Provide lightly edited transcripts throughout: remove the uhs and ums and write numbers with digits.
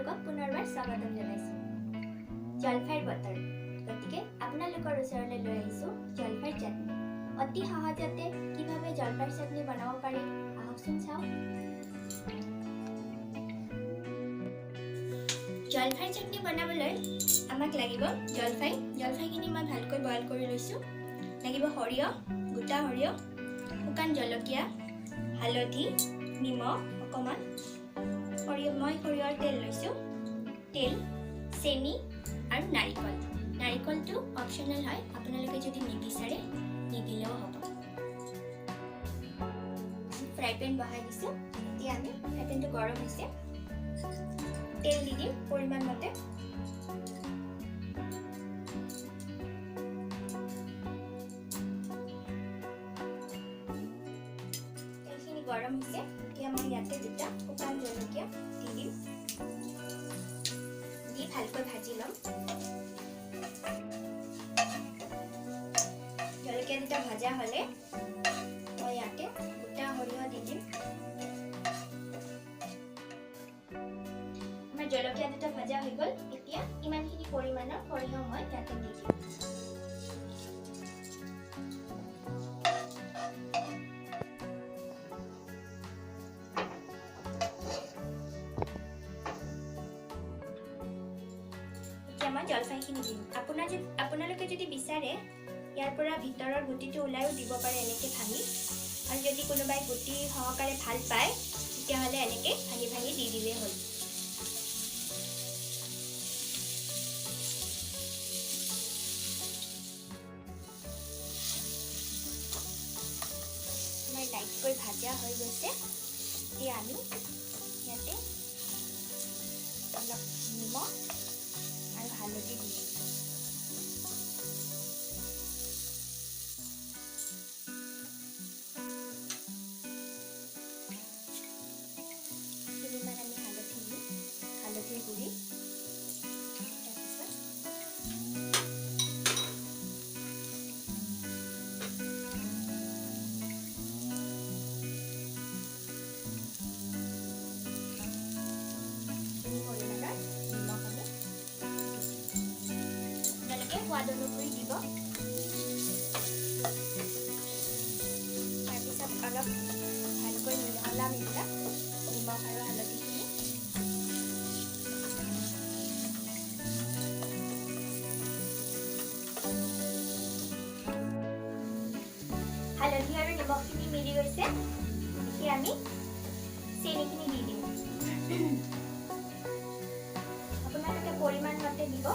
আপোনালোকক পুনৰবাৰ স্বাগতম জনাইছোঁ। জলফাইৰ বতৰ, গতিকে আপোনালোকৰ ওচৰলৈ লৈ আহিছোঁ জলফাইৰ চাটনি। অতি সহজতে কিভাৱে জলফাইৰ চাটনি বনাব পাৰি আহকচোন চাওঁ। জলফাইৰ চাটনি বনাবলৈ আমাক লাগিব জলফাই। জলফাইখিনি মই ভালকৈ বইল কৰি লৈছোঁ। লাগিব সৰিয়হ, গোটা সৰিয়হ, শুকান জলকীয়া, হালধি, নিমখ অকণমান, মই সৰিয়হৰ তেল লৈছোঁ, তেল, চেনি আৰু নাৰিকল। নাৰিকলটো অপশ্যনেল হয়, আপোনালোকে যদি নিবিচাৰে নিদিলেও হ'ব। ফ্ৰাই পেন বহাই দিছোঁ। এতিয়া আমি ফ্ৰাই পেনটো গৰম হৈছে, তেল দি দিম পৰিমাণ মতে। তেলখিনি গৰম হৈছে, এতিয়া মই ইয়াতে দুটা শুকান জলকীয়া দি দিম, দি ভালকৈ ভাজি ল'ম। জলকীয়া দুটা ভজা হ'লে মই ইয়াতে গোটা সৰিয়হ দি দিম। আমাৰ জলকীয়া দুটা ভজা হৈ গ'ল। এতিয়া ইমানখিনি পৰিমাণৰ সৰিয়হ মই ইয়াতে দি দিম। মই জলফাইখিনি দিম। আপোনালোকে যদি বিচাৰে ইয়াৰ পৰা ভিতৰৰ গুটিটো ওলাইও দিব পাৰে এনেকৈ ভাঙি, আৰু যদি কোনোবাই গুটি সহকাৰে ভাল পায় তেতিয়াহ'লে এনেকৈ ভাঙি ভাঙি দি দিলেই হ'ল। আমাৰ লাইটকৈ ভাজা হৈ গৈছে। এতিয়া আমি ইয়াতে অলপ নিমখ আৰু হালধি দি দিম। পৰিমাণ আমি হালধি দিম, হালধিৰ গুড়ি। সোৱাদ অনুসৰি দিব। তাৰপিছত অলপ ভালকৈ মিহলাম এইবিলাক নিমখ আৰু হালধিখিনি। হালধি আৰু নিমখখিনি মিলি গৈছে। এতিয়া আমি চেনিখিনি দি দিম। আপোনালোকে পৰিমাণ মতে দিব।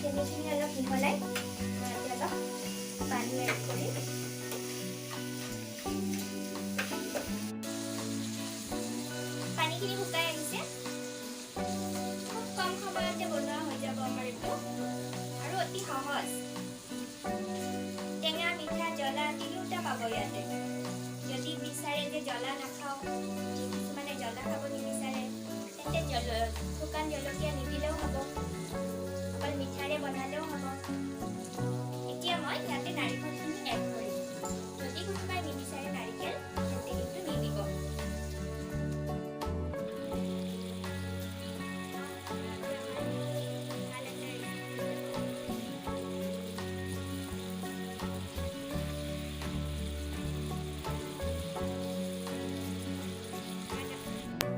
চেনিখিনি অলপ মিহলাই মই অলপ পানী এড কৰিম। পানীখিনি শুকাই আহিছে। খুব কম সময়তে বনোৱা হৈ যাব আমাৰ এইটো, আৰু অতি সহজ। টেঙা, মিঠা, জ্বলা তিনিওটা পাব ইয়াতে। যদি বিচাৰে যে জ্বলা নাখাওঁ, কিছুমানে জ্বলা খাব নিবিচাৰে, তেন্তে শুকান জলকীয়া নিদিলেও হ'ব, অকল মিঠাৰে বনালেও হ'ব। এতিয়া মই ইয়াতে নাৰিকলখিনি এড কৰিম। যদি কোনোবাই নিবিচাৰে নাৰিকল, তেন্তে কিন্তু নিদিব।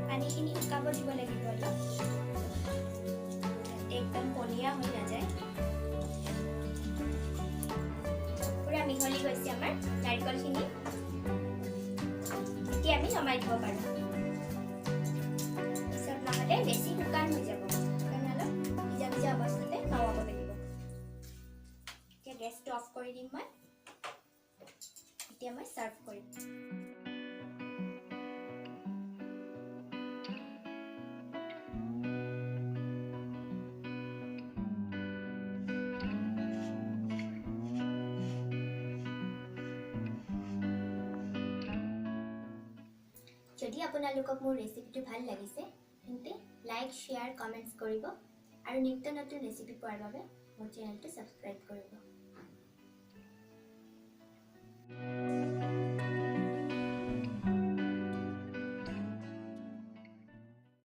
পানীখিনি শুকাব দিব লাগিব অলপ, একদম পনীয়া হৈ নাযায়। পুৰা মিহলি গৈছে আমাৰ নাৰিকলখিনি। এতিয়া আমি নমাই দিব পাৰোঁ, পিছত নহ'লে বেছি শুকান হৈ যাব। সেইকাৰণে অলপ ভিজা ভিজা অৱস্থাতে নমাব লাগিব। এতিয়া গেছটো অফ কৰি দিম মই। এতিয়া মই চাৰ্ভ কৰিম। যদি আপোনালোকক মোৰ ৰেচিপিটো ভাল লাগিছে তেন্তে লাইক, শ্বেয়াৰ, কমেণ্টছ কৰিব, আৰু নিত্য নতুন ৰেচিপি পোৱাৰ বাবে মোৰ চেনেলটো ছাবস্ক্ৰাইব কৰিব।